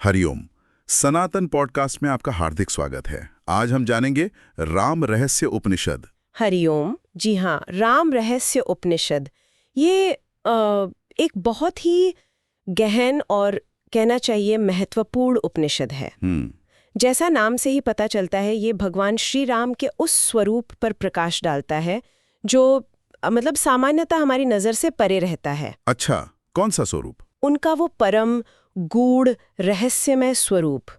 हरिओम। सनातन podcast में आपका हार्दिक स्वागत है। आज हम जानेंगे राम रहस्य उपनिषद। हरिओम। जी हाँ, राम रहस्य उपनिषद ये एक बहुत ही गहन और कहना चाहिए महत्वपूर्ण उपनिषद है। जैसा नाम से ही पता चलता है, ये भगवान श्री राम के उस स्वरूप पर प्रकाश डालता है जो मतलब सामान्यतः हमारी नजर से परे रहता है। अच्छा, कौन सा स्वरूप? उनका वो परम गूढ़ रहस्यमय स्वरूप।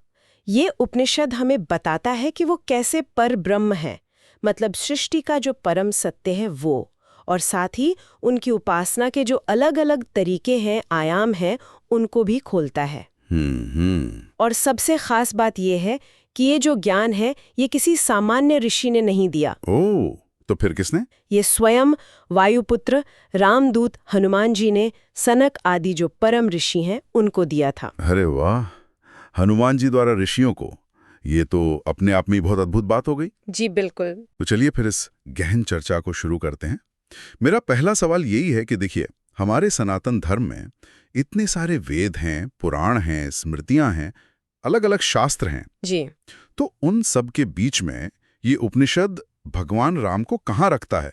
ये उपनिषद हमें बताता है कि वो कैसे पर ब्रह्म है, मतलब सृष्टि का जो परम सत्य है वो, और साथ ही उनकी उपासना के जो अलग अलग तरीके हैं, आयाम हैं, उनको भी खोलता है। और सबसे खास बात यह है कि ये जो ज्ञान है, ये किसी सामान्य ऋषि ने नहीं दिया। ओह, तो फिर किसने? ये स्वयं वायुपुत्र रामदूत हनुमान जी ने सनक आदि जो परम ऋषि हैं उनको दिया था। अरे वाह, हनुमान जी द्वारा ऋषियों को, ये तो अपने आप में ही बहुत अद्भुत बात हो गई। जी बिल्कुल। तो चलिए फिर इस गहन चर्चा को शुरू करते हैं। मेरा पहला सवाल यही है कि देखिए, हमारे सनातन धर्म में इतने सारे वेद हैं, पुराण हैं, स्मृतियां हैं, अलग अलग शास्त्र हैं जी। तो उन सब के बीच में ये उपनिषद भगवान राम को कहाँ रखता है?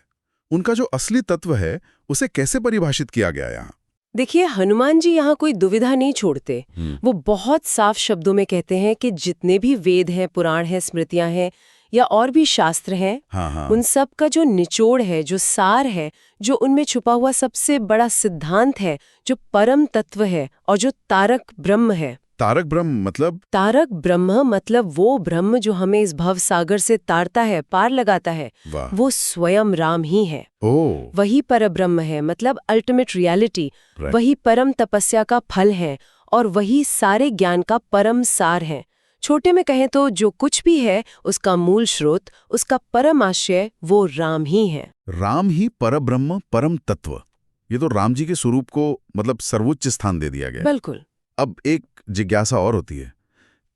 उनका जो असली तत्व है उसे कैसे परिभाषित किया गया यहाँ? देखिए, हनुमान जी यहाँ कोई दुविधा नहीं छोड़ते। वो बहुत साफ शब्दों में कहते हैं कि जितने भी वेद हैं, पुराण हैं, स्मृतियां हैं या और भी शास्त्र हैं, हाँ। उन सब का जो निचोड़ है, जो सार है, जो उनमें छुपा हुआ सबसे बड़ा सिद्धांत है, जो परम तत्व है और जो तारक ब्रह्म है। तारक ब्रह्म मतलब? तारक ब्रह्म मतलब वो ब्रह्म जो हमें इस भव सागर से तारता है, पार लगाता है। वाह। वो स्वयं राम ही है। ओह। वही परब्रह्म है, मतलब अल्टीमेट रियलिटी। वही परम तपस्या का फल है और वही सारे ज्ञान का परम सार है। छोटे में कहें तो जो कुछ भी है उसका मूल स्रोत, उसका परम आशय वो राम ही है। राम ही परब्रह्म, परम तत्व। ये तो राम जी के स्वरूप को मतलब सर्वोच्च स्थान दे दिया गया। बिल्कुल। अब एक जिज्ञासा और होती है,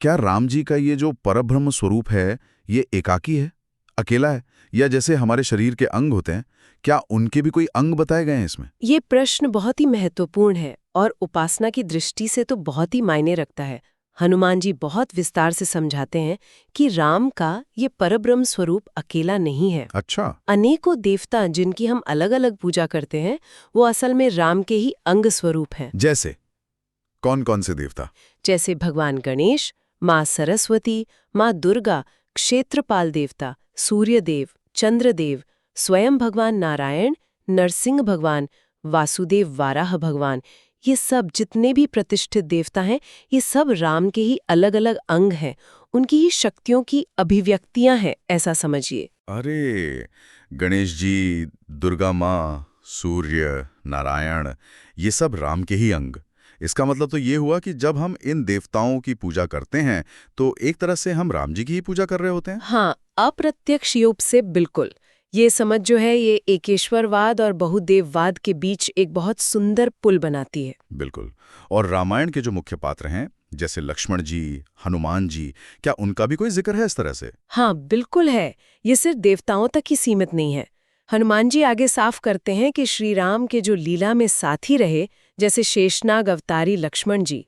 क्या राम जी का ये जो परब्रह्म स्वरूप है ये एकाकी है, अकेला है, या जैसे हमारे शरीर के अंग होते हैं, क्या उनके भी कोई अंग बताए गए हैं इसमें? ये प्रश्न बहुत ही महत्वपूर्ण है और उपासना की दृष्टि से तो बहुत ही मायने रखता है। हनुमान जी बहुत विस्तार से समझाते हैं कि राम का ये परब्रह्म स्वरूप अकेला नहीं है। अच्छा। अनेकों देवता जिनकी हम अलग अलग पूजा करते हैं, वो असल में राम के ही अंग स्वरूप हैं। जैसे कौन कौन से देवता? जैसे भगवान गणेश, माँ सरस्वती, माँ दुर्गा, क्षेत्रपाल देवता, सूर्यदेव, चंद्रदेव, स्वयं भगवान नारायण, नरसिंह भगवान, वासुदेव वाराह भगवान, ये सब जितने भी प्रतिष्ठित देवता हैं, ये सब राम के ही अलग अलग अंग हैं। उनकी ही शक्तियों की अभिव्यक्तियां हैं, ऐसा समझिए। अरे, गणेश जी, दुर्गा माँ, सूर्य, नारायण, ये सब राम के ही अंग। इसका मतलब तो ये हुआ कि जब हम इन देवताओं की पूजा करते हैं तो एक तरह से हम राम जी की ही पूजा कर रहे होते हैं। हाँ, अप्रत्यक्ष रूप से बिल्कुल। ये समझ जो है, ये एकेश्वरवाद और बहुदेववाद के बीच एक बहुत सुंदर पुल बनाती है। बिल्कुल। और रामायण के जो मुख्य पात्र हैं, जैसे लक्ष्मण जी, हनुमान जी, क्या उनका भी कोई जिक्र है इस तरह से? हाँ बिल्कुल है। ये सिर्फ देवताओं तक ही सीमित नहीं है। हनुमान जी आगे साफ करते हैं कि श्री राम के जो लीला में साथी रहे, जैसे शेषनाग अवतारी लक्ष्मण जी,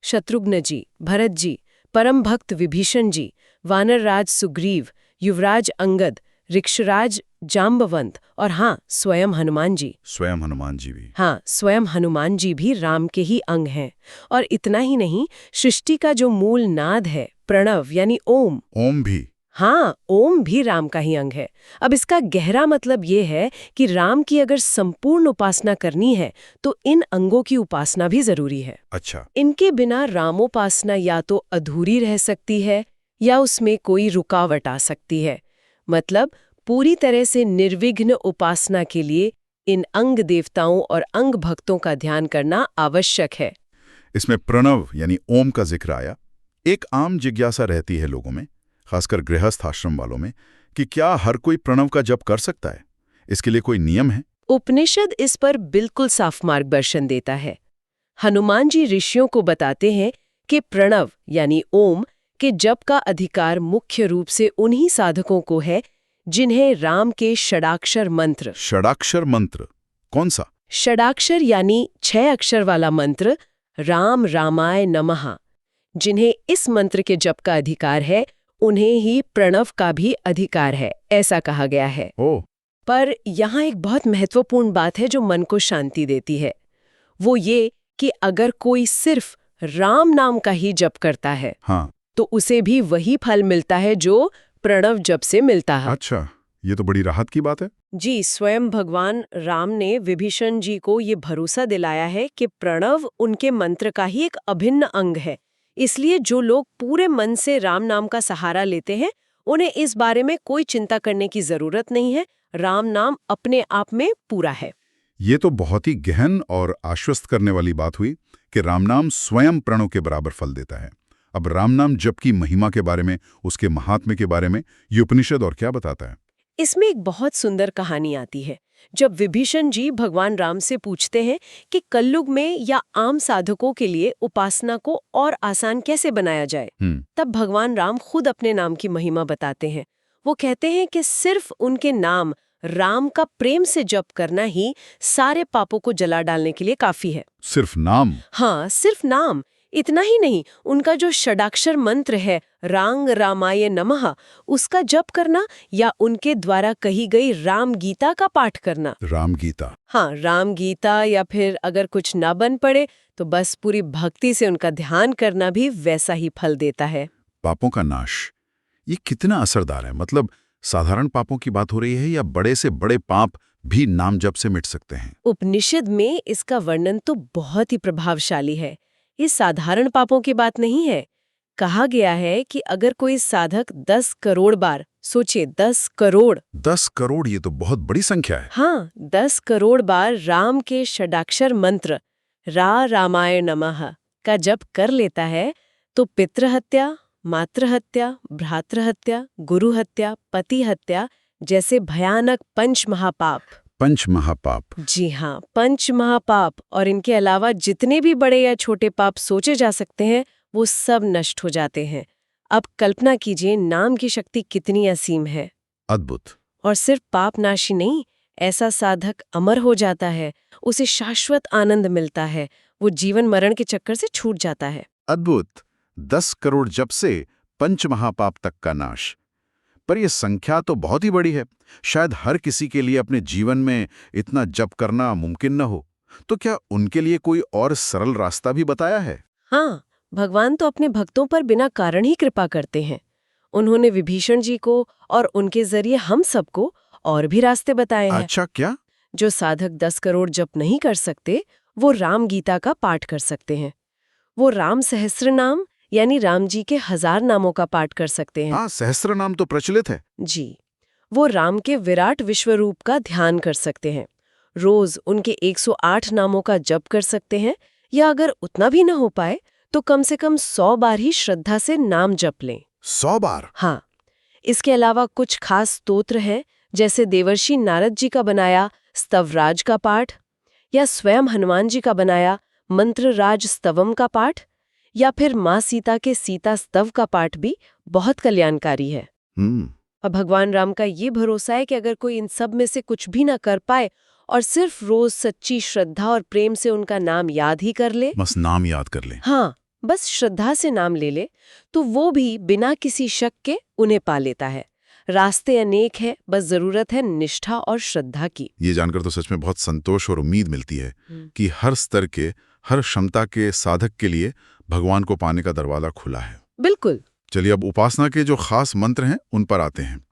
शत्रुघ्न जी, भरत जी, परम भक्त विभीषण जी, वानर राज सुग्रीव, युवराज अंगद, ऋक्षराज जाम्बवंत और हाँ, स्वयं हनुमान जी। स्वयं हनुमान जी भी? हाँ, स्वयं हनुमान जी भी राम के ही अंग हैं। और इतना ही नहीं, सृष्टि का जो मूल नाद है, प्रणव यानी ओम। ओम भी? हाँ, ओम भी राम का ही अंग है। अब इसका गहरा मतलब ये है कि राम की अगर संपूर्ण उपासना करनी है तो इन अंगों की उपासना भी जरूरी है। अच्छा। इनके बिना रामोपासना या तो अधूरी रह सकती है या उसमें कोई रुकावट आ सकती है। मतलब पूरी तरह से निर्विघ्न उपासना के लिए इन अंग देवताओं और अंग भक्तों का ध्यान करना आवश्यक है। इसमें प्रणव यानी ओम का जिक्र आया। एक आम जिज्ञासा रहती है लोगों में, खासकर गृहस्थ आश्रम वालों में, कि क्या हर कोई प्रणव का जप कर सकता है? इसके लिए कोई नियम है? उपनिषद इस पर बिल्कुल साफ मार्गदर्शन देता है। हनुमान जी ऋषियों को बताते हैं कि प्रणव यानी ओम के जप का अधिकार मुख्य रूप से उन्हीं साधकों को है जिन्हें राम के षडाक्षर मंत्र। षडाक्षर मंत्र कौन सा? षडाक्षर यानी 6 अक्षर वाला मंत्र राम रामाय नमः, जिन्हें इस मंत्र के जप का अधिकार है उन्हें ही प्रणव का भी अधिकार है, ऐसा कहा गया है। ओह, पर यहाँ एक बहुत महत्वपूर्ण बात है जो मन को शांति देती है। वो ये कि अगर कोई सिर्फ राम नाम का ही जप करता है हाँ, तो उसे भी वही फल मिलता है जो प्रणव जप से मिलता है। अच्छा, ये तो बड़ी राहत की बात है। जी, स्वयं भगवान राम ने विभीषण जी को ये भरोसा दिलाया है कि प्रणव उनके मंत्र का ही एक अभिन्न अंग है। इसलिए जो लोग पूरे मन से राम नाम का सहारा लेते हैं उन्हें इस बारे में कोई चिंता करने की जरूरत नहीं है। राम नाम अपने आप में पूरा है। ये तो बहुत ही गहन और आश्वस्त करने वाली बात हुई कि राम नाम स्वयं प्रणव के बराबर फल देता है। अब राम नाम जप की महिमा के बारे में, उसके महात्म्य के बारे में ये उपनिषद और क्या बताता है? इसमें एक बहुत सुंदर कहानी आती है। जब विभीषण जी भगवान राम से पूछते हैं कि कलयुग में या आम साधकों के लिए उपासना को और आसान कैसे बनाया जाए, तब भगवान राम खुद अपने नाम की महिमा बताते हैं। वो कहते हैं कि सिर्फ उनके नाम राम का प्रेम से जप करना ही सारे पापों को जला डालने के लिए काफी है। सिर्फ नाम? हाँ, सिर्फ नाम। इतना ही नहीं, उनका जो षडाक्षर मंत्र है रांग रामाय नमः, उसका जप करना या उनके द्वारा कही गई राम गीता का पाठ करना। राम गीता? हाँ, राम गीता, या फिर अगर कुछ ना बन पड़े तो बस पूरी भक्ति से उनका ध्यान करना भी वैसा ही फल देता है। पापों का नाश, ये कितना असरदार है। मतलब साधारण पापों की बात हो रही है या बड़े से बड़े पाप भी नाम जप से मिट सकते हैं? उपनिषद में इसका वर्णन तो बहुत ही प्रभावशाली है। ये साधारण पापों की बात नहीं है। कहा गया है कि अगर कोई साधक 10 करोड़ बार, सोचिए 10 करोड़, 10 करोड़, ये तो बहुत बड़ी संख्या है। हाँ, 10 करोड़ बार राम के षडाक्षर मंत्र रा रामाय नमः का जप कर लेता है तो पितृहत्या, मातृहत्या, भ्रातृहत्या, गुरु हत्या, पति हत्या जैसे भयानक पंच महापाप, पंच महापाप? जी हाँ, पंच महापाप, और इनके अलावा जितने भी बड़े या छोटे पाप सोचे जा सकते हैं वो सब नष्ट हो जाते हैं। अब कल्पना कीजिए नाम की शक्ति कितनी असीम है। अद्भुत। और सिर्फ पाप नाशी नहीं, ऐसा साधक अमर हो जाता है, उसे शाश्वत आनंद मिलता है, वो जीवन मरण के चक्कर से छूट जाता है। अद्भुत। 10 करोड़ जप से पंच महापाप तक का नाश। पर यह संख्या तो बहुत ही बड़ी है। शायद हर किसी के लिए अपने जीवन में इतना जप करना मुमकिन न हो। तो क्या उनके लिए कोई और सरल रास्ता भी बताया है? हाँ, भगवान तो अपने भक्तों पर बिना कारण ही कृपा करते हैं। उन्होंने विभीषण जी को और उनके जरिए हम सबको और भी रास्ते बताए हैं। अच्छा, क्या? जो साधक 10 करोड़ जप नहीं कर सकते वो राम गीता का पाठ कर सकते हैं। वो राम सहस्त्र नाम यानी राम जी के 1000 नामों का पाठ कर सकते हैं। हाँ, सहस्त्र नाम तो प्रचलित है। जी, वो राम के विराट विश्वरूप का ध्यान कर सकते हैं। रोज उनके 108 नामों का जप कर सकते हैं, या अगर उतना भी न हो पाए तो कम से कम 100 बार ही श्रद्धा से नाम जप लें। 100 बार? हाँ, इसके अलावा कुछ खास स्तोत्र हैं, जैसे देवर्षि नारद जी का बनाया स्तवराज का पाठ, या स्वयं हनुमान जी का बनाया मंत्रराज स्तवम का पाठ, या फिर माँ सीता के सीता स्तव का पाठ भी बहुत कल्याणकारी है। और भगवान राम का ये भरोसा है कि अगर कोई इन सब में से कुछ भी ना कर पाए और सिर्फ रोज सच्ची श्रद्धा और प्रेम से उनका नाम याद ही कर ले, बस नाम याद कर ले। हाँ, बस श्रद्धा से नाम ले ले, तो वो भी बिना किसी शक के उन्हें पा लेता है। रास्ते अनेक है, बस जरूरत है निष्ठा और श्रद्धा की। ये जानकर तो सच में बहुत संतोष और उम्मीद मिलती है कि हर स्तर के, हर क्षमता के साधक के लिए भगवान को पाने का दरवाजा खुला है। बिल्कुल। चलिए अब उपासना के जो खास मंत्र हैं उन पर आते हैं।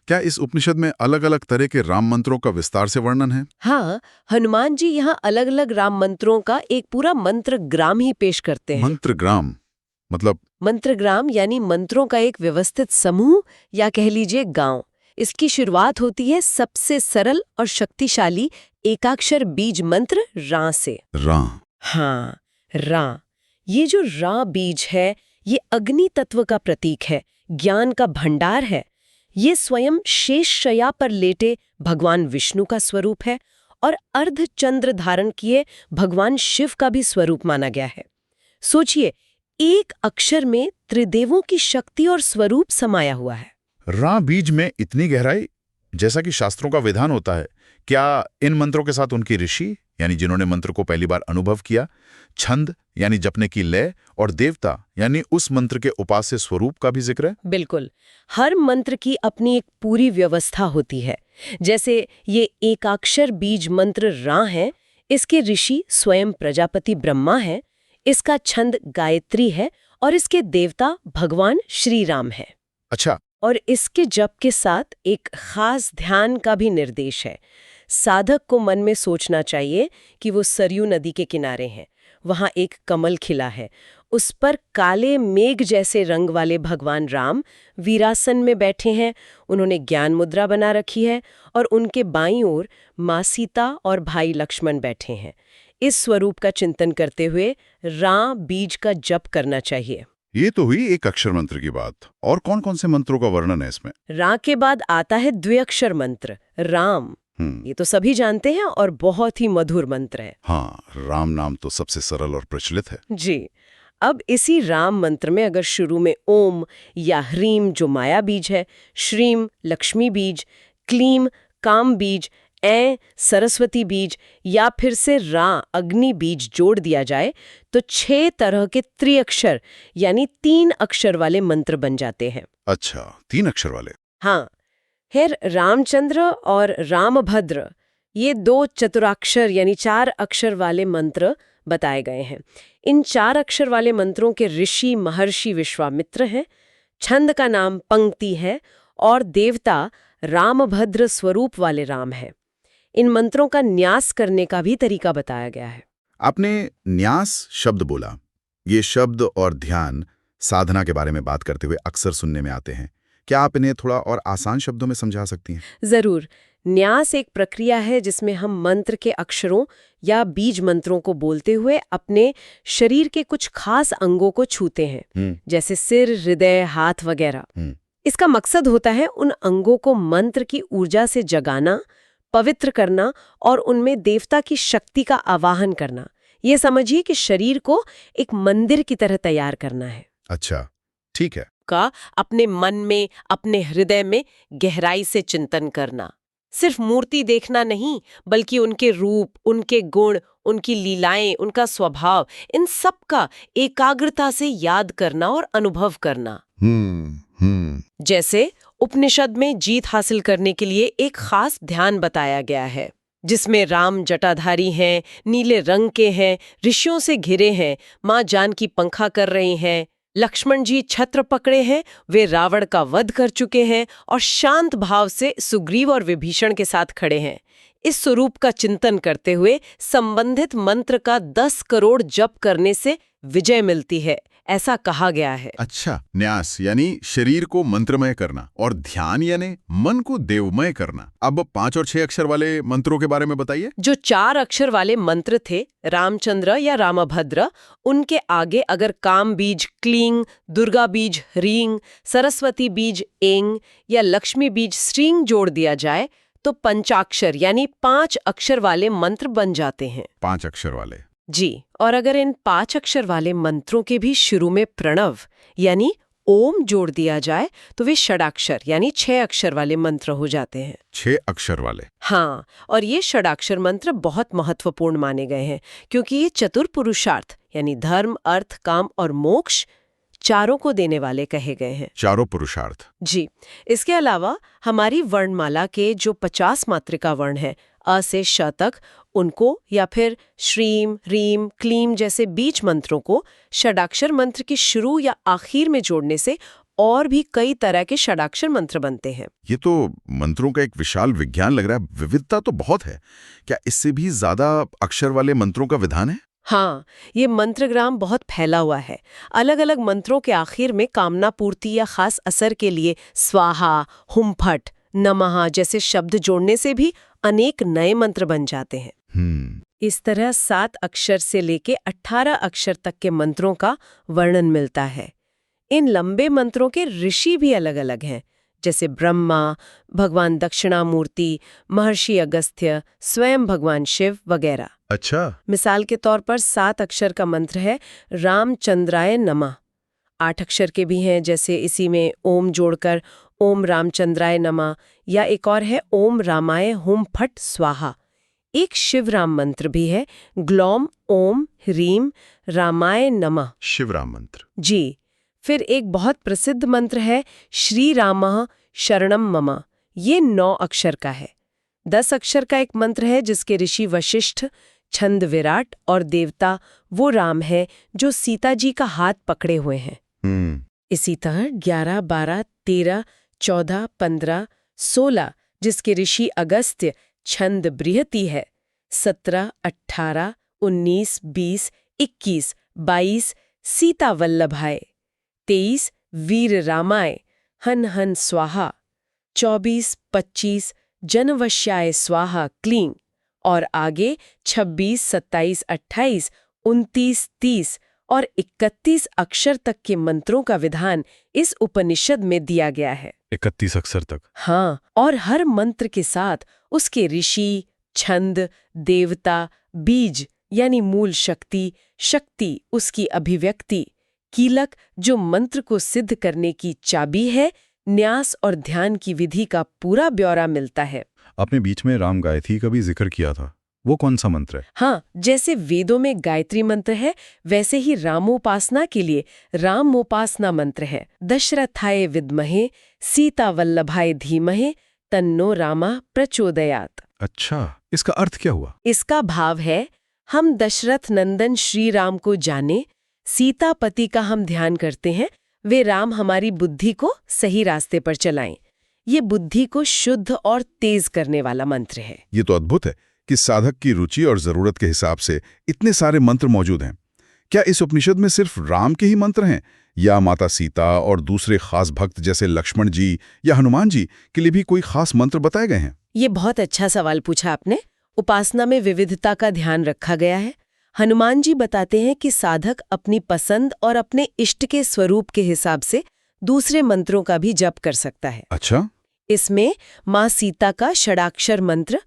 क्या इस उपनिषद में अलग अलग तरह के राम मंत्रों का विस्तार से वर्णन है? हाँ, हनुमान जी यहाँ अलग अलग राम मंत्रों का एक पूरा मंत्र ग्राम ही पेश करते हैं। मंत्र ग्राम मतलब? मंत्र ग्राम यानी मंत्रों का एक व्यवस्थित समूह, या कह लीजिए गांव। इसकी शुरुआत होती है सबसे सरल और शक्तिशाली एकाक्षर बीज मंत्र रा से। रा? हाँ, रा। ये जो रा बीज है ये अग्नि तत्व का प्रतीक है, ज्ञान का भंडार है। ये स्वयं शेष शया पर लेटे भगवान विष्णु का स्वरूप है और अर्ध चंद्र धारण किए भगवान शिव का भी स्वरूप माना गया है। सोचिए, एक अक्षर में त्रिदेवों की शक्ति और स्वरूप समाया हुआ है। रा बीज में इतनी गहराई, जैसा कि शास्त्रों का विधान होता है। क्या इन मंत्रों के साथ उनकी ऋषि यानी जिन्होंने मंत्र को पहली बार अनुभव किया, छंद यानी जपने की लय, और देवता यानी उस मंत्र के उपास्य स्वरूप का भी जिक्र है। बिल्कुल। हर मंत्र की अपनी एक पूरी व्यवस्था होती है। जैसे ये एकाक्षर बीज मंत्र रा है, इसके ऋषि स्वयं प्रजापति ब्रह्मा है, इसका छंद गायत्री है और इसके देवता भगवान श्री राम है। अच्छा। और इसके जप के साथ एक खास ध्यान का भी निर्देश है। साधक को मन में सोचना चाहिए कि वो सरयू नदी के किनारे हैं, वहां एक कमल खिला है, उस पर काले मेघ जैसे रंग वाले भगवान राम वीरासन में बैठे हैं, उन्होंने ज्ञान मुद्रा बना रखी है और उनके बाईं ओर माँ सीता और भाई लक्ष्मण बैठे हैं। इस स्वरूप का चिंतन करते हुए रा बीज का जप करना चाहिए। ये तो हुई एक अक्षर मंत्र की बात, और कौन कौन से मंत्रों का वर्णन है इसमें? रा के बाद आता है द्व्यक्षर मंत्र राम। ये तो सभी जानते हैं और बहुत ही मधुर मंत्र है। हाँ, राम नाम तो सबसे सरल और प्रचलित है। जी। अब इसी राम मंत्र में अगर शुरू में ओम या ह्रीम जो माया बीज है, श्रीम लक्ष्मी बीज, क्लीम काम बीज, ऐ सरस्वती बीज या फिर से रा अग्नि बीज जोड़ दिया जाए तो 6 तरह के त्रिअक्षर यानी 3 अक्षर वाले मंत्र बन जाते हैं। अच्छा, 3 अक्षर वाले। हाँ, फिर रामचंद्र और रामभद्र ये 2 चतुराक्षर यानी 4 अक्षर वाले मंत्र बताए गए हैं। इन 4 अक्षर वाले मंत्रों के ऋषि महर्षि विश्वामित्र हैं, छंद का नाम पंक्ति है और देवता रामभद्र स्वरूप वाले राम है। इन मंत्रों का न्यास करने का भी तरीका बताया गया है। आपने न्यास शब्द बोला। ये शब्द और ध्यान साधना के बारे में बात करते हुए अक्सर सुनने में आते हैं। क्या आप इन्हें थोड़ा और आसान शब्दों में समझा सकती हैं? जरूर। न्यास एक प्रक्रिया है जिसमें हम मंत्र के अक्षरों या बीज मंत्रों को बोलते हुए अपने शरीर के कुछ खास अंगों को छूते हैं, जैसे सिर, हृदय, हाथ वगैरह। इसका मकसद होता है उन अंगों को मंत्र की ऊर्जा से जगाना, पवित्र करना और उनमें देवता की शक्ति का आवाहन करना। ये समझिए कि शरीर को एक मंदिर की तरह तैयार करना है। अच्छा, ठीक है। का अपने मन में, अपने हृदय में गहराई से चिंतन करना, सिर्फ मूर्ति देखना नहीं बल्कि उनके रूप, उनके गुण, उनकी लीलाएं, उनका स्वभाव, इन सब का एकाग्रता से याद करना और अनुभव करना। जैसे उपनिषद में जीत हासिल करने के लिए एक खास ध्यान बताया गया है जिसमें राम जटाधारी हैं, नीले रंग के हैं, ऋषियों से घिरे हैं, माँ जानकी पंखा कर रही हैं, लक्ष्मण जी छत्र पकड़े हैं, वे रावण का वध कर चुके हैं और शांत भाव से सुग्रीव और विभीषण के साथ खड़े हैं। इस स्वरूप का चिंतन करते हुए संबंधित मंत्र का 10 करोड़ जप करने से विजय मिलती है, ऐसा कहा गया है। अच्छा, न्यास यानी शरीर को मंत्रमय करना और ध्यान यानी मन को देवमय करना। अब 5 और 6 अक्षर वाले मंत्रों के बारे में बताइए। जो 4 अक्षर वाले मंत्र थे, रामचंद्र या रामभद्र, उनके आगे अगर काम बीज क्लींग, दुर्गा बीज ह्रींग, सरस्वती बीज एंग या लक्ष्मी बीज श्रींग जोड़ दिया जाए तो पंचाक्षर यानी 5 अक्षर वाले मंत्र बन जाते हैं। 5 अक्षर वाले। जी। और अगर इन 5 अक्षर वाले मंत्रों के भी शुरू में प्रणव यानी ओम जोड़ दिया जाए तो वे षडाक्षर यानी 6 अक्षर वाले मंत्र हो जाते हैं। 6 अक्षर वाले। हाँ, और ये षडाक्षर मंत्र बहुत महत्वपूर्ण माने गए हैं क्योंकि ये चतुर्पुरुषार्थ यानी धर्म, अर्थ, काम और मोक्ष चारों को देने वाले कहे गए हैं। चारों पुरुषार्थ। जी। इसके अलावा हमारी वर्णमाला के जो 50 मात्रिका वर्ण हैं, अ से श तक, उनको या फिर श्रीम, ह्रीम, क्लीम जैसे बीज मंत्रों को षडाक्षर मंत्र की शुरू या आखिर में जोड़ने से और भी कई तरह के षडाक्षर मंत्र बनते हैं। ये तो मंत्रों का एक विशाल विज्ञान लग रहा है। विविधता तो बहुत है। क्या इससे भी ज्यादा अक्षर वाले मंत्रों का विधान है? हाँ, ये मंत्रग्राम बहुत फैला हुआ है। अलग अलग मंत्रों के आखिर में कामना पूर्ति या खास असर के लिए स्वाहा, हुम फट, नमः जैसे शब्द जोड़ने से भी अनेक नए मंत्र बन जाते हैं। इस तरह 7 अक्षर से लेके 18 अक्षर तक के मंत्रों का वर्णन मिलता है। इन लंबे मंत्रों के ऋषि भी अलग अलग हैं, जैसे ब्रह्मा, भगवान दक्षिणामूर्ति, महर्षि अगस्त्य, स्वयं भगवान शिव वगैरह। अच्छा। मिसाल के तौर पर 7 अक्षर का मंत्र है रामचंद्राय नमः। 8 अक्षर के भी हैं, जैसे इसी में ओम जोड़कर ओम रामचंद्राय नमः, या एक और है ओम रामाय हुम फट स्वाहा। एक शिवराम मंत्र भी है, ग्लौम ओम ह्रीम रामाय नमः। शिवराम मंत्र। जी। फिर एक बहुत प्रसिद्ध मंत्र है श्री रामः शरणम मम। ये 9 अक्षर का है। 10 अक्षर का एक मंत्र है जिसके ऋषि वशिष्ठ, छंद विराट और देवता वो राम है जो सीता जी का हाथ पकड़े हुए हैं। इसी तरह 11, 12, 13, 14, 15, 16 जिसके ऋषि अगस्त्य, छंद बृहति है। 17, 18, 19, 20, 21, 22 सीता वल्लभाय। 23 वीर रामाय हन हन स्वाहा। 24, 25 जनवश्याय स्वाहा क्लीं। और आगे 26, 27, 28, 29, 30 और 31 अक्षर तक के मंत्रों का विधान इस उपनिषद में दिया गया है। 31 अक्षर तक? हाँ, और हर मंत्र के साथ उसके ऋषि, छंद, देवता, बीज यानी मूल शक्ति, शक्ति उसकी अभिव्यक्ति, कीलक जो मंत्र को सिद्ध करने की चाबी है, न्यास और ध्यान की विधि का पूरा ब्यौरा मिलता है। आपने बीच में राम गायत्री का भी जिक्र किया था, वो कौन सा मंत्र है? हाँ, जैसे वेदों में गायत्री मंत्र है वैसे ही रामोपासना के लिए रामोपासना मंत्र है। दशरथाय विद्महे सीता वल्लभाय धीमहे तन्नो रामा प्रचोदयात्। अच्छा, इसका अर्थ क्या हुआ? इसका भाव है हम दशरथ नंदन श्री राम को जाने, सीतापति का हम ध्यान करते हैं, वे राम हमारी बुद्धि को सही रास्ते पर चलाएं। ये बुद्धि को शुद्ध और तेज करने वाला मंत्र है। ये तो अद्भुत है कि साधक की रुचि और जरूरत के हिसाब से इतने सारे मंत्र मौजूद हैं। क्या इस उपनिषद में सिर्फ राम के ही मंत्र हैं या माता सीता और दूसरे खास भक्त जैसे लक्ष्मण जी या हनुमान जी के लिए भी कोई खास मंत्र बताए गए हैं? ये बहुत अच्छा सवाल पूछा आपने। उपासना में विविधता का ध्यान रखा गया है। हनुमान जी बताते हैं कि साधक अपनी पसंद और अपने इष्ट के स्वरूप के हिसाब से दूसरे मंत्रों का भी जप कर सकता है। अच्छा। इसमें माँ सीता का षडाक्षर मंत्र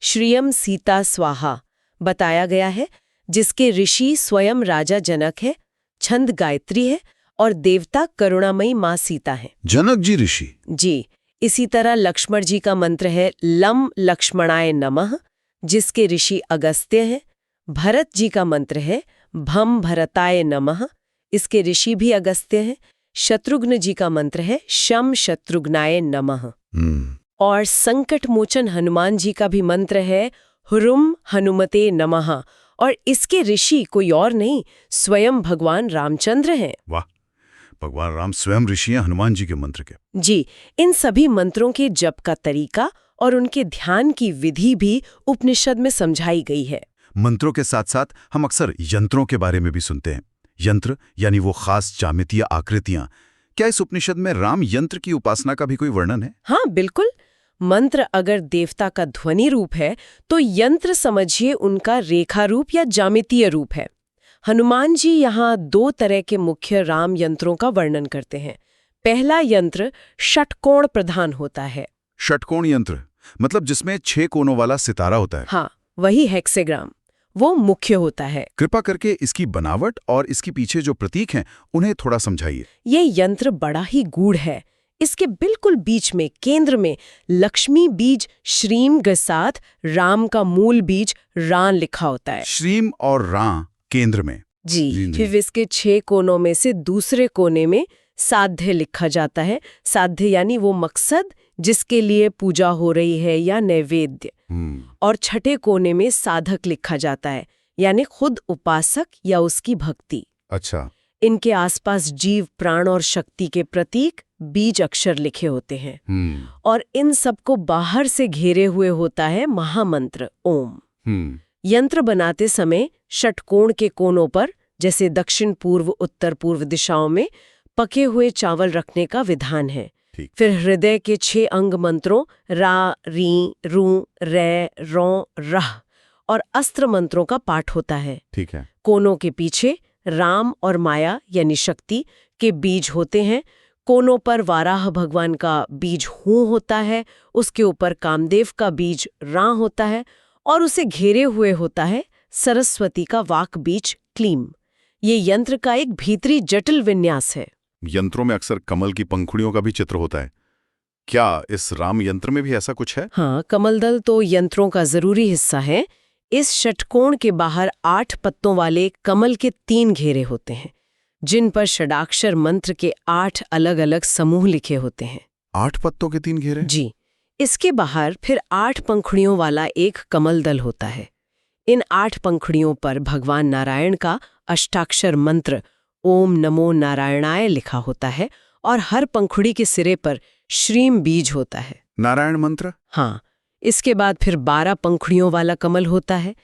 श्रियम सीता स्वाहा बताया गया है, जिसके ऋषि स्वयं राजा जनक है, छंद गायत्री है और देवता करुणामयी माँ सीता है। जनक जी ऋषि? जी। इसी तरह लक्ष्मण जी का मंत्र है लम लक्ष्मणाय नमः, जिसके ऋषि अगस्त्य हैं। भरत जी का मंत्र है भम भरताय नमः, इसके ऋषि भी अगस्त्य हैं। शत्रुघ्न जी का मंत्र है शम शत्रुघ्नाय नमः। और संकट मोचन हनुमान जी का भी मंत्र है हुरुम हनुमते नमः, और इसके ऋषि कोई और नहीं स्वयं भगवान रामचंद्र हैं। वाह, भगवान राम स्वयं ऋषि हैं हनुमान जी के मंत्र के। जी। इन सभी मंत्रों के जप का तरीका और उनके ध्यान की विधि भी उपनिषद में समझाई गई है। मंत्रों के साथ साथ हम अक्सर यंत्रों के बारे में भी सुनते हैं। यंत्र यानी वो खास ज्यामितीय आकृतियां। क्या इस उपनिषद में राम यंत्र की उपासना का भी कोई वर्णन है? हाँ, बिल्कुल। मंत्र अगर देवता का ध्वनि रूप है तो यंत्र समझिए उनका रेखा रूप या ज्यामितीय रूप है। हनुमान जी यहाँ 2 तरह के मुख्य राम यंत्रों का वर्णन करते हैं। पहला यंत्र षटकोण प्रधान होता है। षटकोण यंत्र मतलब जिसमें 6 कोनों वाला सितारा होता है? हाँ, वही हेक्साग्राम, वो मुख्य होता है। कृपा करके इसकी बनावट और इसके पीछे जो प्रतीक हैं उन्हें थोड़ा समझाइए। ये यंत्र बड़ा ही गूढ़ है। इसके बिल्कुल बीच में केंद्र में लक्ष्मी बीज श्रीम के साथ राम का मूल बीज रान लिखा होता है। श्रीम और रां केंद्र में? जी। फिर इसके 6 कोनों में से दूसरे कोने में साध्य लिखा जाता है। साध्य यानी वो मकसद जिसके लिए पूजा हो रही है या नैवेद्य। और छठे कोने में साधक लिखा जाता है, यानी खुद उपासक या उसकी भक्ति। अच्छा। इनके आसपास जीव, प्राण और शक्ति के प्रतीक बीज अक्षर लिखे होते हैं। और इन सबको बाहर से घेरे हुए होता है महामंत्र ओम। यंत्र बनाते समय षटकोण के कोनों पर, जैसे दक्षिण पूर्व उत्तर पूर्व दिशाओं में, पके हुए चावल रखने का विधान है। फिर हृदय के 6 अंग मंत्रों रा, री, रू, रे, रौ, रह और अस्त्र मंत्रों का पाठ होता है। ठीक है। कोनों के पीछे राम और माया यानी शक्ति के बीज होते हैं। कोनों पर वाराह भगवान का बीज हूं होता है, उसके ऊपर कामदेव का बीज रां होता है और उसे घेरे हुए होता है सरस्वती का वाक बीज क्लीम। ये यंत्र का एक भीतरी जटिल विन्यास है। यंत्रों में अक्सर कमल की पंखुड़ियों का भी चित्र होता है। क्या इस राम यंत्र में भी ऐसा कुछ है? हाँ, कमलदल तो यंत्रों का जरूरी हिस्सा है। इस षटकोण के बाहर 8 पत्तों वाले कमल के 3 घेरे होते हैं, जिन पर षडाक्षर मंत्र के 8 अलग-अलग समूह लिखे होते हैं। 8 पत्तों के 3 घेरे? जी, इसके बाहर फिर 8 पंखुड़ियों वाला एक कमलदल होता है। इन 8 पंखुड़ियों पर भगवान नारायण का अष्टाक्षर मंत्र ओम नमो नारायणाय लिखा होता है और हर पंखुड़ी के सिरे पर श्रीम बीज होता है। नारायण मंत्र? हाँ, इसके बाद फिर 12 पंखुड़ियों वाला कमल होता है।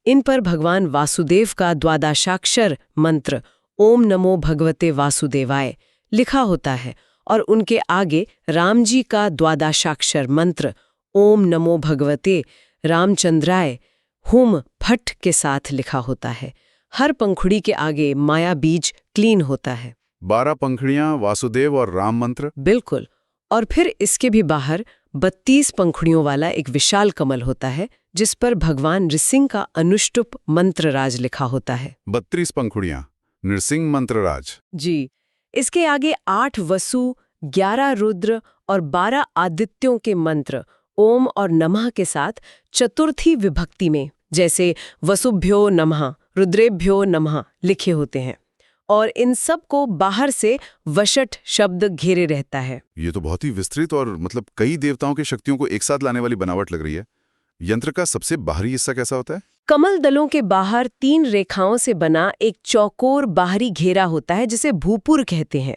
इन पर भगवान वासुदेव का द्वादशाक्षर मंत्र ओम नमो भगवते वासुदेवाय लिखा होता है और उनके आगे राम जी का द्वादशाक्षर मंत्र ओम नमो भगवते रामचंद्राय हुम फट के साथ लिखा होता है। हर पंखुड़ी के आगे माया बीज क्लीन होता है। 12 पंखुड़ियां, वासुदेव और राम मंत्र? बिल्कुल। और फिर इसके भी बाहर 32 पंखुड़ियों वाला एक विशाल कमल होता है, जिस पर भगवान नृसिंह का अनुष्टुप मंत्रराज लिखा होता है। 32 पंखुड़ियां, नृसिंह मंत्रराज। जी, इसके आगे 8 वसु, 11 रुद्र और 12 आदित्यों के मंत्र ओम और नमः के साथ चतुर्थी विभक्ति में, जैसे वसुभ्यो नमः, रुद्रेभ्यो नमः लिखे होते हैं और इन सब को बाहर से वषट शब्द घेरे रहता है। ये तो बहुत ही विस्तृत और मतलब कई देवताओं की शक्तियों को एक साथ लाने वाली बनावट लग रही है। यंत्र का सबसे बाहरी हिस्सा कैसा होता है? कमल दलों के बाहर 3 रेखाओं से बना एक चौकोर बाहरी घेरा होता है, जिसे भूपुर कहते हैं।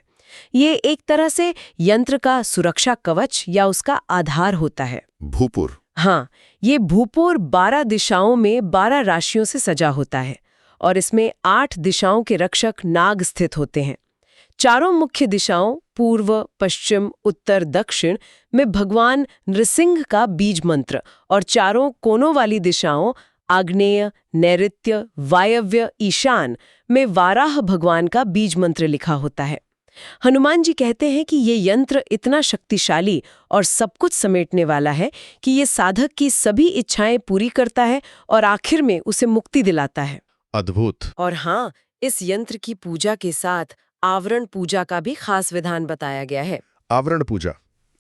ये एक तरह से यंत्र का सुरक्षा कवच या उसका आधार होता है। भूपुर? हाँ, ये भूपुर 12 दिशाओं में 12 राशियों से सजा होता है और इसमें 8 दिशाओं के रक्षक नाग स्थित होते हैं। चारों मुख्य दिशाओं पूर्व, पश्चिम, उत्तर, दक्षिण में भगवान नृसिंह का बीज मंत्र और चारों कोनों वाली दिशाओं आग्नेय, नैऋत्य, वायव्य, ईशान में वाराह भगवान का बीज मंत्र लिखा होता है। हनुमान जी कहते हैं कि ये यंत्र इतना शक्तिशाली और सब कुछ समेटने वाला है कि ये साधक की सभी इच्छाएं पूरी करता है और आखिर में उसे मुक्ति दिलाता है। अद्भुत। और हाँ, इस यंत्र की पूजा के साथ आवरण पूजा का भी खास विधान बताया गया है। आवरण पूजा,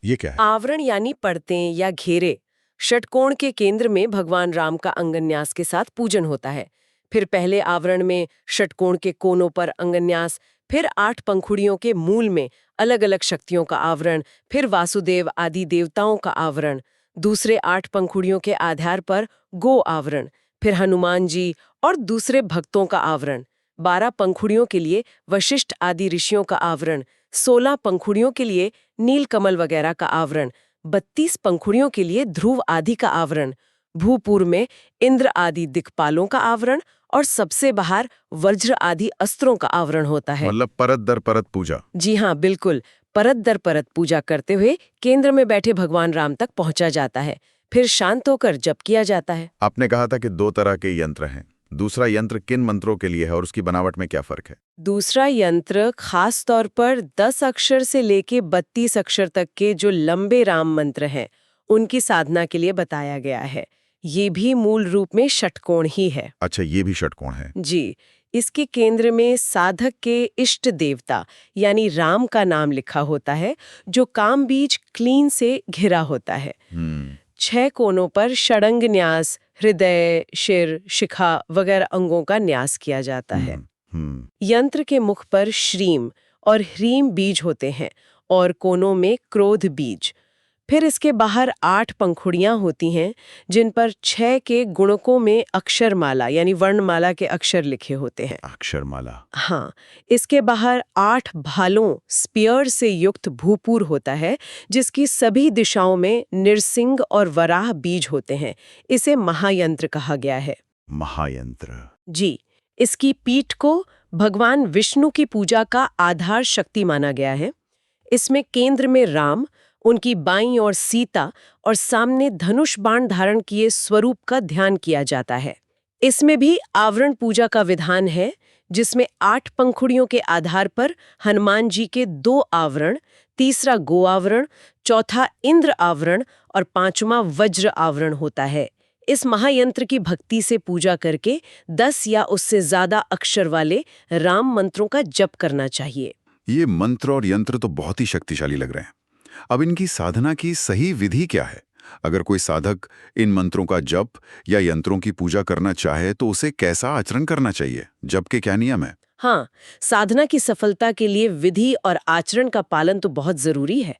ये क्या है? आवरण यानी परतें या घेरे। षटकोण के केंद्र में भगवान राम का अंगन्यास के साथ पूजन होता है। फिर पहले आवरण में षटकोण के कोनों पर अंगन्यास, फिर 8 पंखुड़ियों के मूल में अलग अलग शक्तियों का आवरण, फिर वासुदेव आदि देवताओं का आवरण, दूसरे 8 पंखुड़ियों के आधार पर गो आवरण, फिर हनुमान जी और दूसरे भक्तों का आवरण, 12 पंखुड़ियों के लिए वशिष्ठ आदि ऋषियों का आवरण, 16 पंखुड़ियों के लिए नीलकमल वगैरह का आवरण, 32 पंखुड़ियों के लिए ध्रुव आदि का आवरण, भूपुर में इंद्र आदि दिक्पालों का आवरण और सबसे बाहर वज्र आदि अस्त्रों का आवरण होता है। मतलब परत दर परत पूजा। जी हाँ, बिल्कुल। परत दर परत पूजा करते हुए केंद्र में बैठे भगवान राम तक पहुंचा जाता है, फिर शांत होकर जप किया जाता है। आपने कहा था कि 2 तरह के यंत्र हैं। दूसरा यंत्र किन मंत्रों के लिए है और उसकी बनावट में क्या फर्क है? दूसरा यंत्र खास तौर पर 10 अक्षर से लेके 32 अक्षर तक के जो लंबे राम मंत्र हैं, उनकी साधना के लिए बताया गया है। ये भी मूल रूप में षटकोण ही है। अच्छा, ये भी षटकोण है। जी, इसके केंद्र में साधक के इष्ट देवता यानी राम का नाम लिखा होता है, जो काम बीज क्लीन से घिरा होता है। 6 कोनों पर षडंग न्यास, हृदय, शिर, शिखा वगैरह अंगों का न्यास किया जाता है। यंत्र के मुख पर श्रीम और ह्रीम बीज होते हैं और कोनों में क्रोध बीज। फिर इसके बाहर 8 पंखुड़ियां होती हैं, जिन पर 6 के गुणकों में अक्षरमाला यानी वर्णमाला के अक्षर लिखे होते हैं। अक्षरमाला? हाँ, इसके बाहर 8 भालों स्पीयर से युक्त भूपुर होता है, जिसकी सभी दिशाओं में नृसिंह और वराह बीज होते हैं। इसे महायंत्र कहा गया है। महायंत्र? जी, इसकी पीठ को भगवान विष्णु की पूजा का आधार शक्ति माना गया है। इसमें केंद्र में राम, उनकी बाईं ओर सीता और सामने धनुष बाण धारण किए स्वरूप का ध्यान किया जाता है। इसमें भी आवरण पूजा का विधान है, जिसमें 8 पंखुड़ियों के आधार पर हनुमान जी के 2 आवरण, तीसरा गो आवरण, चौथा इंद्र आवरण और 5वां वज्र आवरण होता है। इस महायंत्र की भक्ति से पूजा करके 10 या उससे ज्यादा अक्षर वाले राम मंत्रों का जप करना चाहिए। ये मंत्र और यंत्र तो बहुत ही शक्तिशाली लग रहे हैं। अब इनकी साधना की सही विधि क्या है? अगर कोई साधक इन मंत्रों का जप या यंत्रों की पूजा करना चाहे तो उसे कैसा आचरण करना चाहिए? जप के क्या नियम है? हाँ, साधना की सफलता के लिए विधि और आचरण का पालन तो बहुत जरूरी है।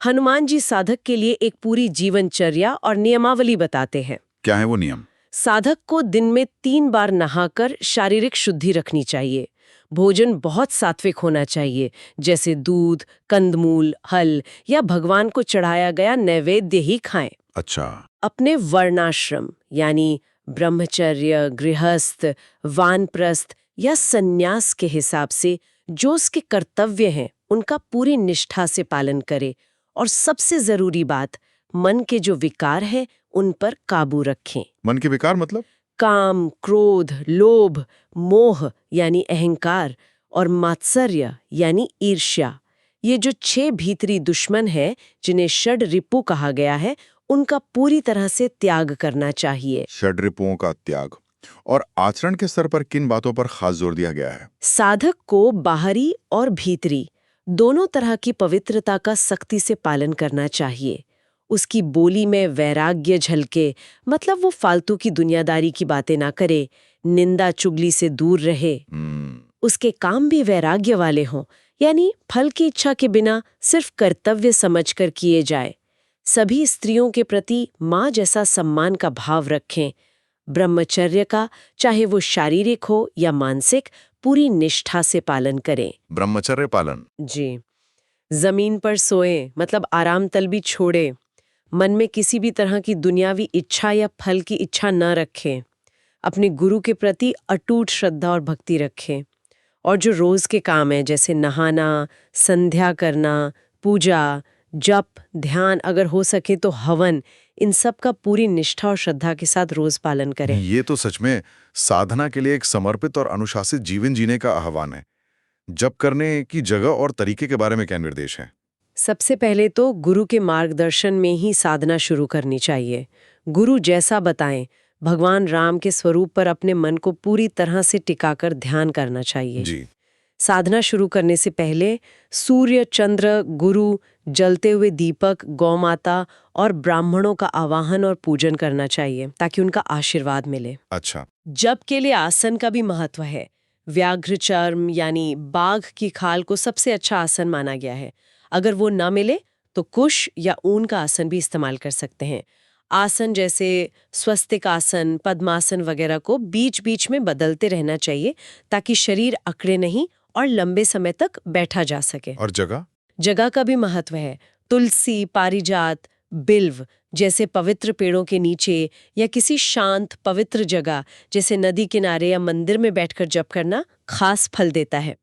हनुमान जी साधक के लिए एक पूरी जीवनचर्या और नियमावली बताते हैं। क्या है वो नियम? साधक को दिन में 3 बार नहाकर शारीरिक शुद्धि रखनी चाहिए। भोजन बहुत सात्विक होना चाहिए, जैसे दूध, कंदमूल, हल या भगवान को चढ़ाया गया नैवेद्य ही खाएं। अच्छा। अपने वर्णाश्रम यानी ब्रह्मचर्य, गृहस्थ, वानप्रस्थ या सन्यास के हिसाब से जो उसके कर्तव्य हैं उनका पूरी निष्ठा से पालन करे। और सबसे जरूरी बात, मन के जो विकार हैं उन पर काबू रखें। मन के विकार मतलब? काम, क्रोध, लोभ, मोह यानी अहंकार और मात्सर्य यानी ईर्ष्या, ये जो 6 भीतरी दुश्मन हैं जिन्हें षड रिपु कहा गया है, उनका पूरी तरह से त्याग करना चाहिए। षड्रिपुओं का त्याग। और आचरण के स्तर पर किन बातों पर खास जोर दिया गया है? साधक को बाहरी और भीतरी दोनों तरह की पवित्रता का सख्ती से पालन करना चाहिए। उसकी बोली में वैराग्य झलके, मतलब वो फालतू की दुनियादारी की बातें ना करे, निंदा चुगली से दूर रहे। उसके काम भी वैराग्य वाले हों, यानी फल की इच्छा के बिना सिर्फ कर्तव्य समझकर किए जाए। सभी स्त्रियों के प्रति माँ जैसा सम्मान का भाव रखें। ब्रह्मचर्य का, चाहे वो शारीरिक हो या मानसिक, पूरी निष्ठा से पालन करें। ब्रह्मचर्य पालन। जी। जमीन पर सोएं, मतलब आराम तलबी छोड़े। मन में किसी भी तरह की दुनियावी इच्छा या फल की इच्छा न रखें। अपने गुरु के प्रति अटूट श्रद्धा और भक्ति रखें। और जो रोज के काम है, जैसे नहाना, संध्या करना, पूजा, जप, ध्यान, अगर हो सके तो हवन, इन सब का पूरी निष्ठा और श्रद्धा के साथ रोज पालन करें। ये तो सच में साधना के लिए एक समर्पित और अनुशासित जीवन जीने का आह्वान है। जप करने की जगह और तरीके के बारे में क्या निर्देश है? सबसे पहले तो गुरु के मार्गदर्शन में ही साधना शुरू करनी चाहिए। गुरु जैसा बताएं, भगवान राम के स्वरूप पर अपने मन को पूरी तरह से टिकाकर ध्यान करना चाहिए। जी। साधना शुरू करने से पहले सूर्य, चंद्र, गुरु, जलते हुए दीपक, गौमाता और ब्राह्मणों का आवाहन और पूजन करना चाहिए ताकि उनका आशीर्वाद मिले। अच्छा। जप के लिए आसन का भी महत्व है। व्याघ्र चर्म यानी बाघ की खाल को सबसे अच्छा आसन माना गया है। अगर वो ना मिले तो कुश या ऊन का आसन भी इस्तेमाल कर सकते हैं। आसन जैसे स्वस्तिक आसन, पद्मासन वगैरह को बीच बीच में बदलते रहना चाहिए ताकि शरीर अकड़े नहीं और लंबे समय तक बैठा जा सके। और जगह? जगह का भी महत्व है। तुलसी, पारिजात, बिल्व जैसे पवित्र पेड़ों के नीचे या किसी शांत पवित्र जगह जैसे नदी किनारे या मंदिर में बैठकर जप करना खास फल देता है।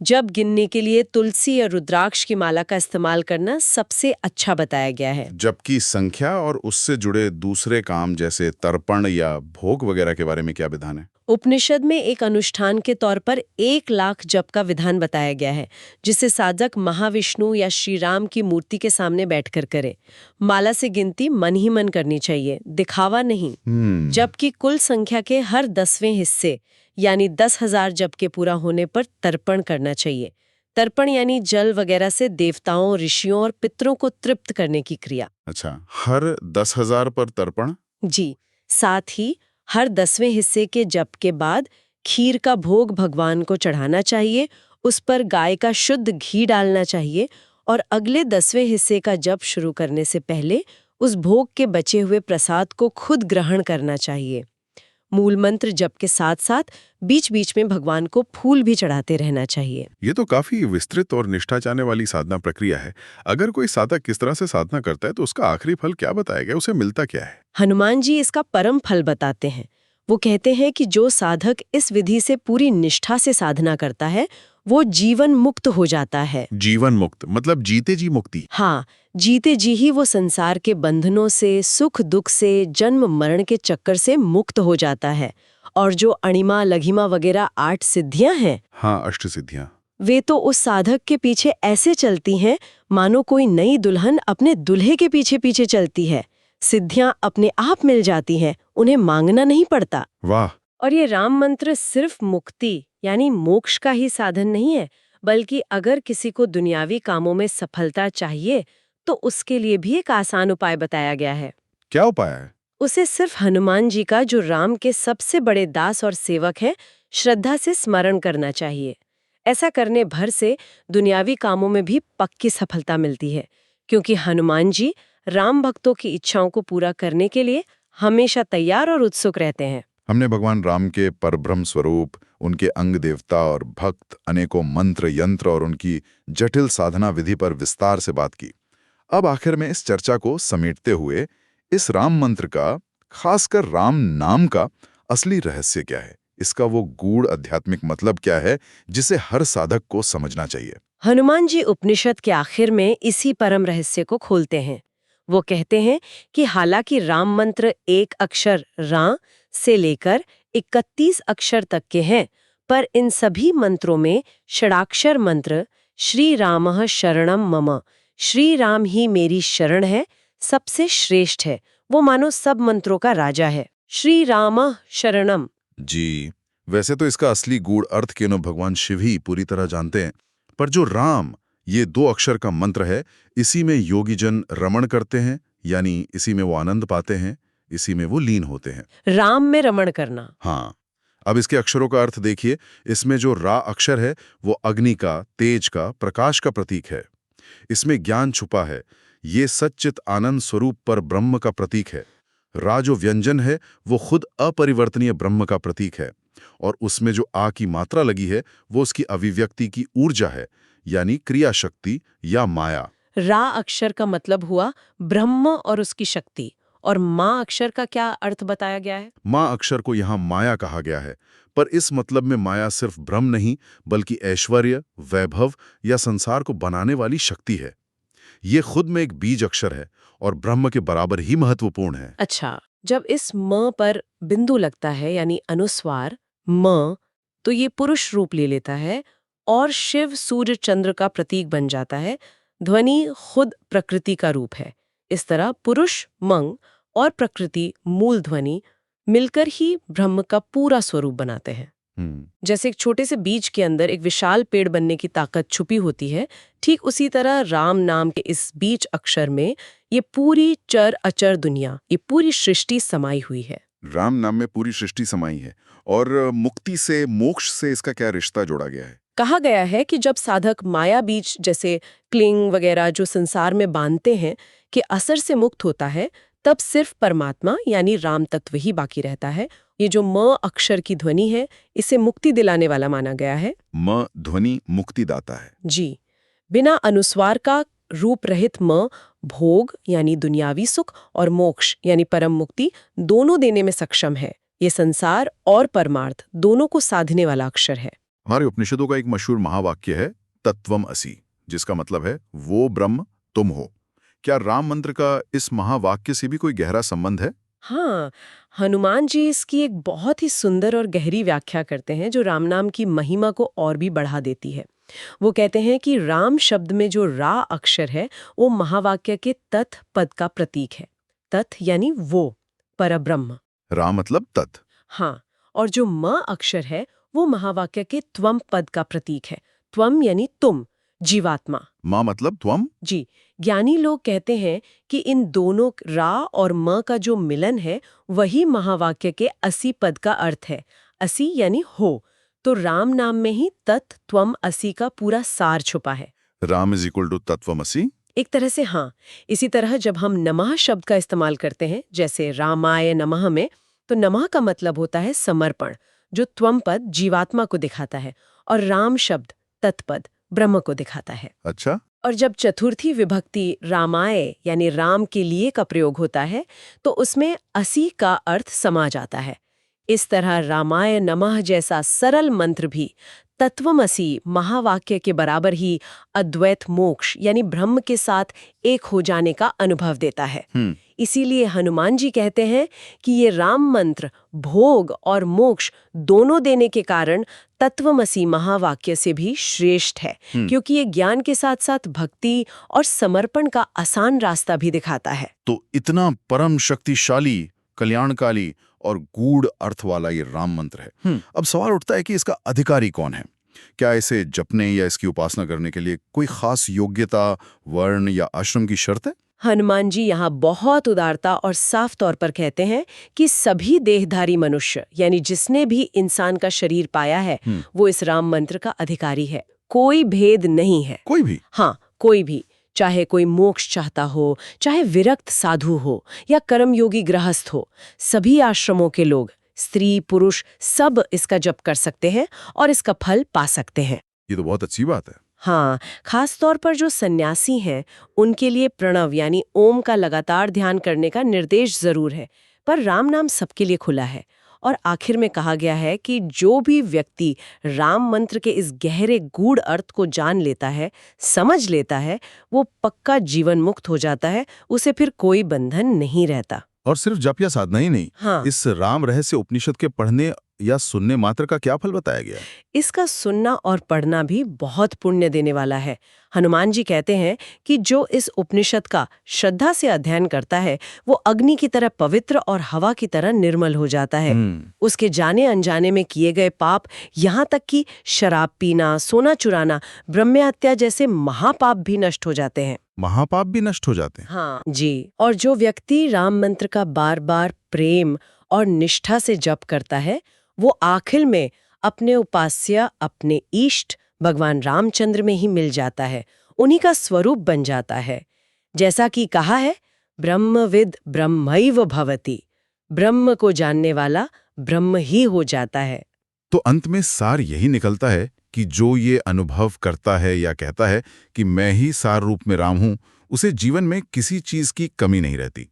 जप गिनने के लिए तुलसी या रुद्राक्ष की माला का इस्तेमाल करना सबसे अच्छा बताया गया है। जप की संख्या और उससे जुड़े दूसरे काम जैसे तर्पण या भोग वगैरह के बारे में क्या विधान है? उपनिषद में एक अनुष्ठान के तौर पर 1 लाख जप का विधान बताया गया है, जिसे साधक महाविष्णु या श्री राम की मूर्ति के सामने बैठकर करे। माला से गिनती मन ही मन करनी चाहिए, दिखावा नहीं। जप की कुल संख्या के हर 10वें हिस्से यानी 10,000 जप के पूरा होने पर तर्पण करना चाहिए। तर्पण यानी जल वगैरह से देवताओं, ऋषियों और पितरों को तृप्त करने की क्रिया। अच्छा, हर 10,000 पर तर्पण? जी। साथ ही हर 10वें हिस्से के जप के बाद खीर का भोग भगवान को चढ़ाना चाहिए, उस पर गाय का शुद्ध घी डालना चाहिए और अगले 10वें हिस्से का जप शुरू करने से पहले उस भोग के बचे हुए प्रसाद को खुद ग्रहण करना चाहिए। मूल मंत्र जप के साथ साथ बीच बीच में भगवान को फूल भी चढ़ाते रहना चाहिए। ये तो काफी विस्तृत और निष्ठा चाहने वाली साधना प्रक्रिया है। अगर कोई साधक किस तरह से साधना करता है तो उसका आखिरी फल क्या बताया गया, उसे मिलता क्या है? हनुमान जी इसका परम फल बताते हैं। वो कहते हैं कि जो साधक इस विधि से पूरी निष्ठा से साधना करता है वो जीवन मुक्त हो जाता है। जीवन मुक्त मतलब जीते जी मुक्ति? हाँ, जीते जी ही वो संसार के बंधनों से, सुख दुख से, जन्म मरण के चक्कर से मुक्त हो जाता है। और जो अणिमा, लघिमा वगैरह 8 सिद्धियां हैं, हाँ, अष्ट सिद्धियां, वे तो उस साधक के पीछे ऐसे चलती हैं मानो कोई नई दुल्हन अपने दुल्हे के पीछे पीछे चलती है। सिद्धियां अपने आप मिल जाती हैं, उन्हें मांगना नहीं पड़ता। वाह! और ये राम मंत्र सिर्फ मुक्ति यानी मोक्ष का ही साधन नहीं है, बल्कि अगर किसी को दुनियावी कामों में सफलता चाहिए तो उसके लिए भी एक आसान उपाय बताया गया है। क्या उपाय है? उसे सिर्फ हनुमान जी का, जो राम के सबसे बड़े दास और सेवक हैं, श्रद्धा से स्मरण करना चाहिए। ऐसा करने भर से दुनियावी कामों में भी पक्की सफलता मिलती है, क्योंकि हनुमान जी राम भक्तों की इच्छाओं को पूरा करने के लिए हमेशा तैयार और उत्सुक रहते हैं। हमने भगवान राम के परब्रह्म स्वरूप, उनके अंग देवता और भक्त, अनेकों मंत्र यंत्र और उनकी जटिल साधना विधि पर विस्तार से बात की। अब आखिर में इस चर्चा को समेटते हुए इस राम मंत्र का, खासकर राम नाम का असली रहस्य क्या है? इसका वो गूढ़ आध्यात्मिक मतलब क्या है जिसे हर साधक को समझना चाहिए? हनुमान जी उपनिषद के आखिर में इसी परम रहस्य को खोलते हैं। वो कहते हैं कि हालांकि राम मंत्र एक अक्षर रा से लेकर 31 अक्षर तक के हैं, पर इन सभी मंत्रों में षडाक्षर मंत्र श्री रामः शरणम मम, श्री राम ही मेरी शरण है, सबसे श्रेष्ठ है। वो मानो सब मंत्रों का राजा है। श्री रामः शरणम। जी, वैसे तो इसका असली गूढ़ अर्थ केवल भगवान शिव ही पूरी तरह जानते हैं, पर जो राम, ये 2 अक्षर का मंत्र है, इसी में योगी जन रमण करते हैं, यानी इसी में वो आनंद पाते हैं, इसी में वो लीन होते हैं। राम में रमण करना। हाँ, अब इसके अक्षरों का अर्थ देखिए। इसमें जो रा अक्षर है वो अग्नि का, तेज का, प्रकाश का प्रतीक है। इसमें ज्ञान छुपा है। ये सच्चित आनंद स्वरूप पर ब्रह्म का प्रतीक है। रा जो व्यंजन है वो खुद अपरिवर्तनीय ब्रह्म का प्रतीक है, और उसमें जो आ की मात्रा लगी है वो उसकी अभिव्यक्ति की ऊर्जा है, यानी क्रिया शक्ति या माया। रा अक्षर का मतलब हुआ ब्रह्म और उसकी शक्ति, और माँ अक्षर का क्या अर्थ बताया गया है? माँ अक्षर को यहाँ माया कहा गया है, पर इस मतलब में माया सिर्फ ब्रह्म नहीं, बल्कि ऐश्वर्य, वैभव या संसार को बनाने वाली शक्ति है। ये खुद में एक बीज अक्षर है और ब्रह्म के बराबर ही महत्वपूर्ण है। अच्छा, जब इस म पर बिंदु लगता है यानी अनुस्वार म, तो ये पुरुष रूप ले लेता है और शिव सूर्य चंद्र का प्रतीक बन जाता है। ध्वनि खुद प्रकृति का रूप है। इस तरह पुरुष मंग और प्रकृति मूल ध्वनि मिलकर ही ब्रह्म का पूरा स्वरूप बनाते हैं। जैसे एक छोटे से बीज के अंदर एक विशाल पेड़ बनने की ताकत छुपी होती है, ठीक उसी तरह राम नाम के इस बीज अक्षर में ये पूरी चर अचर दुनिया, ये पूरी सृष्टि समाई हुई है। राम नाम में पूरी सृष्टि समाई है। और मुक्ति से, मोक्ष से इसका क्या रिश्ता जोड़ा गया है? कहा गया है कि जब साधक माया बीज जैसे क्लिंग वगैरह जो संसार में बांधते हैं कि असर से मुक्त होता है, तब सिर्फ परमात्मा यानी राम तत्व ही बाकी रहता है। ये जो म अक्षर की ध्वनि है, इसे मुक्ति दिलाने वाला माना गया है। म ध्वनि मुक्तिदाता है। जी, बिना अनुस्वार का रूप रहित म भोग यानी दुनियावी सुख और मोक्ष यानी परम मुक्ति दोनों देने में सक्षम है। ये संसार और परमार्थ दोनों को साधने वाला अक्षर है। हमारे उपनिषदों का एक मशहूर महावाक्य है तत्वम असि, जिसका मतलब है वो ब्रह्म तुम हो। क्या राम मंत्र का इस महावाक्य से भी कोई गहरा संबंध है? हाँ, हनुमान जी इसकी एक बहुत ही सुंदर और गहरी व्याख्या करते हैं, जो राम नाम की महिमा को और भी बढ़ा देती है। वो कहते हैं कि राम शब्द में जो रा अक्षर है वो महावाक्य के तत् पद का प्रतीक है। तत् यानी वो, परब्रह्म। राम मतलब तत्। हाँ, और जो म अक्षर है वो महावाक्य के त्वम पद का प्रतीक है। त्वम यानी तुम, जीवात्मा। माँ मतलब त्वम। जी, ज्ञानी लोग कहते हैं कि इन दोनों रा और म का जो मिलन है वही महावाक्य के असि पद का अर्थ है। असि यानी हो, तो राम नाम में ही तत् त्वम असि का पूरा सार छुपा है। राम इज इक्वल टू तत्वमसि। एक तरह से हाँ। इसी तरह जब हम नमः शब्द का इस्तेमाल करते हैं, जैसे रामाय नमः में, तो नमः का मतलब होता है समर्पण, जो त्वम पद जीवात्मा को दिखाता है, और राम शब्द तत्पद ब्रह्म को दिखाता है। अच्छा। और जब चतुर्थी विभक्ति रामाय यानी राम के लिए का प्रयोग होता है, तो उसमें असि का अर्थ समा जाता है। इस तरह रामाय नमः जैसा सरल मंत्र भी तत्वमसि महावाक्य के बराबर ही अद्वैत मोक्ष यानी ब्रह्म के साथ एक हो जाने का अनुभव देता है। इसीलिए हनुमान जी कहते हैं कि ये राम मंत्र भोग और मोक्ष दोनों देने के कारण तत्वमसि महावाक्य से भी श्रेष्ठ है, क्योंकि ये ज्ञान के साथ साथ भक्ति और समर्पण का आसान रास्ता भी दिखाता है। तो इतना परम शक्तिशाली, कल्याणकारी और गूढ़ अर्थ वाला ये राम मंत्र है। अब सवाल उठता है कि इसका अधिकारी कौन है? क्या इसे जपने या इसकी उपासना करने के लिए कोई खास योग्यता, वर्ण या आश्रम की शर्त है? हनुमान जी यहाँ बहुत उदारता और साफ तौर पर कहते हैं कि सभी देहधारी मनुष्य यानी जिसने भी इंसान का शरीर पाया है वो इस राम मंत्र का अधिकारी है। कोई भेद नहीं है। कोई भी? हाँ, कोई भी, चाहे कोई मोक्ष चाहता हो, चाहे विरक्त साधु हो या कर्मयोगी गृहस्थ हो, सभी आश्रमों के लोग, स्त्री पुरुष, सब इसका जप कर सकते हैं और इसका फल पा सकते हैं। ये तो बहुत अच्छी बात है। हाँ, खास तौर पर जो सन्यासी हैं उनके लिए प्रणव यानी ओम का लगातार ध्यान करने का निर्देश जरूर है, पर राम नाम सबके लिए खुला है। और आखिर में कहा गया है कि जो भी व्यक्ति राम मंत्र के इस गहरे गूढ़ अर्थ को जान लेता है, समझ लेता है, वो पक्का जीवन मुक्त हो जाता है, उसे फिर कोई बंधन नहीं रहता। और सिर्फ जप या साधना ही नहीं, हाँ। इस राम रहस्य उपनिषद के पढ़ने या सुनने मात्र का क्या फल बताया गया है? इसका सुनना और पढ़ना भी बहुत पुण्य देने वाला है। हनुमान जी कहते हैं कि जो इस उपनिषद का श्रद्धा से अध्ययन करता है वो अग्नि की तरह पवित्र और हवा की तरह निर्मल हो जाता है। उसके जाने अनजाने में किए गए पाप, यहाँ तक कि शराब पीना, सोना चुराना, ब्रह्महत्या जैसे महापाप भी नष्ट हो जाते हैं। महापाप भी नष्ट हो जाते हैं? हाँ जी। और जो व्यक्ति राम मंत्र का बार बार प्रेम और निष्ठा से जप करता है वो आखिर में अपने उपास्य, अपने इष्ट भगवान रामचंद्र में ही मिल जाता है, उन्हीं का स्वरूप बन जाता है। जैसा कि कहा है, ब्रह्मविद ब्रह्मैव भवति, ब्रह्म को जानने वाला ब्रह्म ही हो जाता है। तो अंत में सार यही निकलता है कि जो ये अनुभव करता है या कहता है कि मैं ही सार रूप में राम हूं, उसे जीवन में किसी चीज की कमी नहीं रहती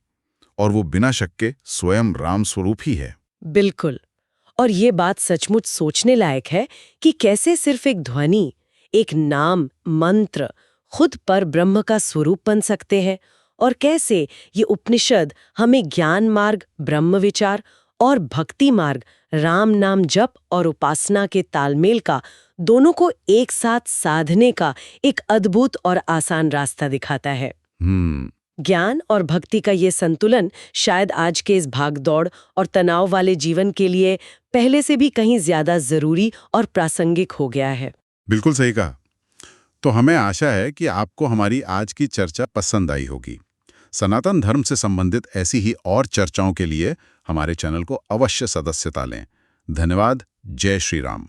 और वो बिना शक के स्वयं राम स्वरूप ही है। बिल्कुल। और ये बात सचमुच सोचने लायक है कि कैसे सिर्फ एक ध्वनि, एक नाम, मंत्र खुद पर ब्रह्म का स्वरूप बन सकते हैं, और कैसे ये उपनिषद हमें ज्ञान मार्ग, ब्रह्म विचार और भक्ति मार्ग, राम नाम जप और उपासना के तालमेल का, दोनों को एक साथ साधने का एक अद्भुत और आसान रास्ता दिखाता है। ज्ञान और भक्ति का ये संतुलन शायद आज के इस भागदौड़ और तनाव वाले जीवन के लिए पहले से भी कहीं ज्यादा जरूरी और प्रासंगिक हो गया है। बिल्कुल सही कहा। तो हमें आशा है कि आपको हमारी आज की चर्चा पसंद आई होगी। सनातन धर्म से संबंधित ऐसी ही और चर्चाओं के लिए हमारे चैनल को अवश्य सदस्यता लें। धन्यवाद। जय श्री राम।